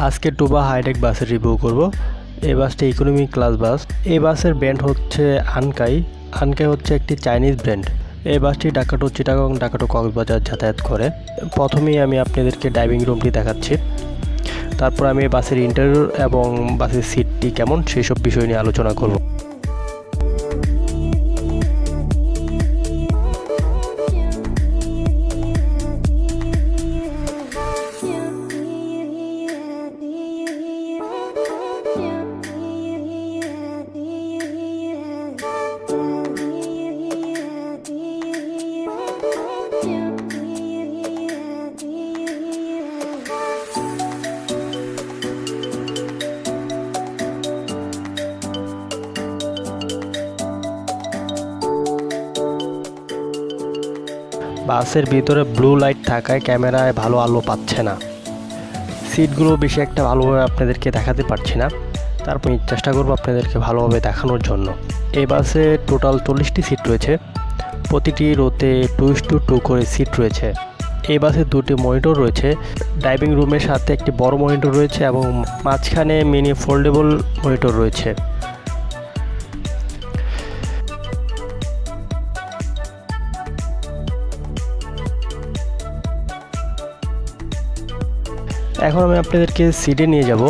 আজকে টুবা হাইটেক বাসের রিভিউ করব। এই বাসটি ইকোনমি ক্লাস বাস। এই বাসের ব্র্যান্ড হচ্ছে আনকাই। আনকাই হচ্ছে একটি চাইনিজ ব্র্যান্ড। এই বাসটি ঢাকা টু চিটাগং, ঢাকা টু কক্সবাজার যাতায়াত করে। প্রথমেই আমি আপনাদেরকে ড্রাইভিং রুমটি দেখাচ্ছি, তারপর আমি বাসের ইন্টেরিয়র এবং বাসের সিটটি কেমন সেই সব বিষয় নিয়ে আলোচনা করব। বাসের ভিতরে ব্লু লাইট থাকায় ক্যামেরায় ভালো আলো পাচ্ছে না। সিটগুলো বেশি একটা ভালোভাবে আপনাদেরকে দেখাতে পারছি না, তারপর চেষ্টা করব আপনাদেরকে ভালোভাবে দেখানোর জন্য। এই বাসে টোটাল 40টি সিট রয়েছে। প্রতিটি রোতে 2:2 করে সিট রয়েছে। এই বাসে 2টি মনিটর রয়েছে। ড্রাইভিং রুমের সাথে একটি বড় মনিটর রয়েছে এবং মাঝখানে মিনি ফোল্ডেবল মনিটর রয়েছে। এখন আমি আপনাদেরকে সিটে নিয়ে যাব।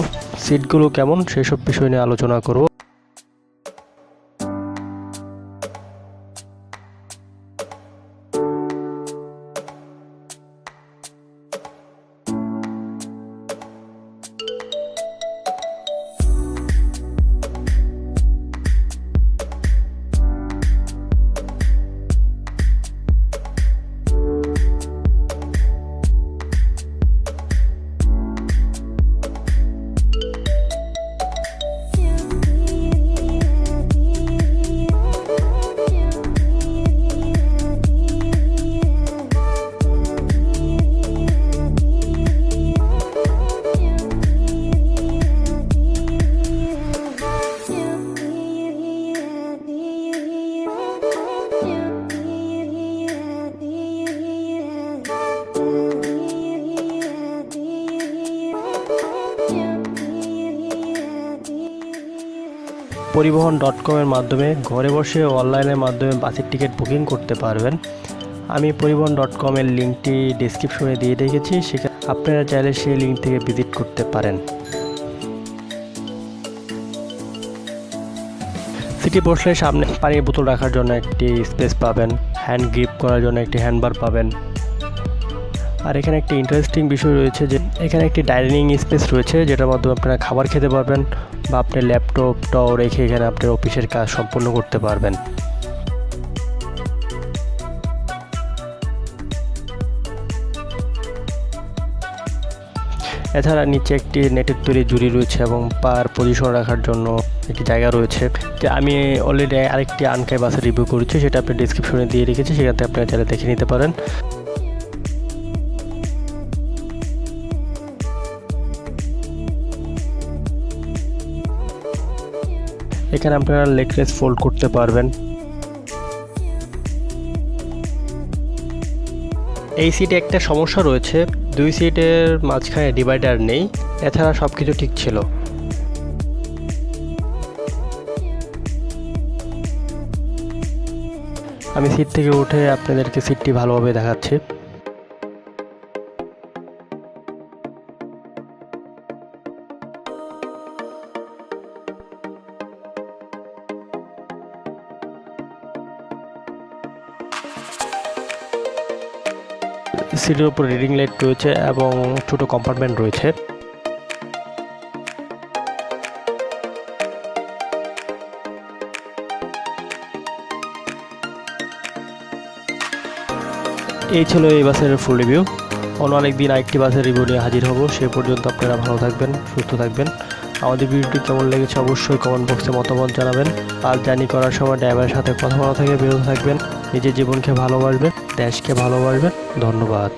সিটগুলো কেমন সেসব বিষয় নিয়ে আলোচনা করব। পরিবহন.com-এর মাধ্যমে ঘরে বসে অনলাইনের মাধ্যমে বাসের টিকিট বুকিং করতে পারবেন। আমি পরিবহন.com-এর লিঙ্কটি ডেসক্রিপশনে দিয়ে রেখেছি, সেখানে আপনারা চাইলে সেই লিঙ্ক থেকে ভিজিট করতে পারেন। সিটি বসলে সামনে পানির বোতল রাখার জন্য একটি স্পেস পাবেন, হ্যান্ড গ্রিপ করার জন্য একটি হ্যান্ডবার পাবেন। আর এখানে একটি ইন্টারেস্টিং বিষয় রয়েছে যে এখানে একটি ডাইনিং স্পেস রয়েছে, যেটার মাধ্যমে আপনারা খাবার খেতে পারবেন বা আপনার ল্যাপটপটাও রেখে এখানে আপনার অফিসের কাজ সম্পূর্ণ করতে পারবেন। এছাড়া নিচে একটি নেটের তৈরি জুড়ি রয়েছে এবং পার পজিশন রাখার জন্য একটি জায়গা রয়েছে। আমি অলরেডি আরেকটি আনকাই বাসের রিভিউ করেছি, সেটা আপনি ডিসক্রিপশনে দিয়ে রেখেছি, সেখান থেকে আপনারা চাইলে দেখে নিতে পারেন। এখানে আপনারা লেগ রেস্ট ফোল্ড করতে পারবেন। এই সিটে একটা সমস্যা রয়েছে, 2 সিটের মাঝখানে ডিভাইডার নেই। এছাড়া সব কিছু ঠিক ছিল। আমি সিট থেকে উঠে আপনাদেরকে সিটটি ভালোভাবে দেখাচ্ছি। সিটের উপর রিডিং লাইট রয়েছে এবং ছোট কম্পার্টমেন্ট রয়েছে। এই ছিল এই বাসের ফুল রিভিউ। অন্য আরেকদিন আরেকটি বাসের রিভিউ নিয়ে হাজির হব। সে পর্যন্ত আপনারা ভালো থাকবেন, সুস্থ থাকবেন। আমাদের ভিডিওটি কেমন লেগেছে অবশ্যই কমেন্ট বক্সে মতামত জানাবেন। আর জার্নি করার সময় ড্রাইভারের সাথে কথা বলা থেকে বিরত থাকবেন। নিজের জীবনকে ভালোবাসবেন, দেশকে ভালোবাসবেন। ধন্যবাদ।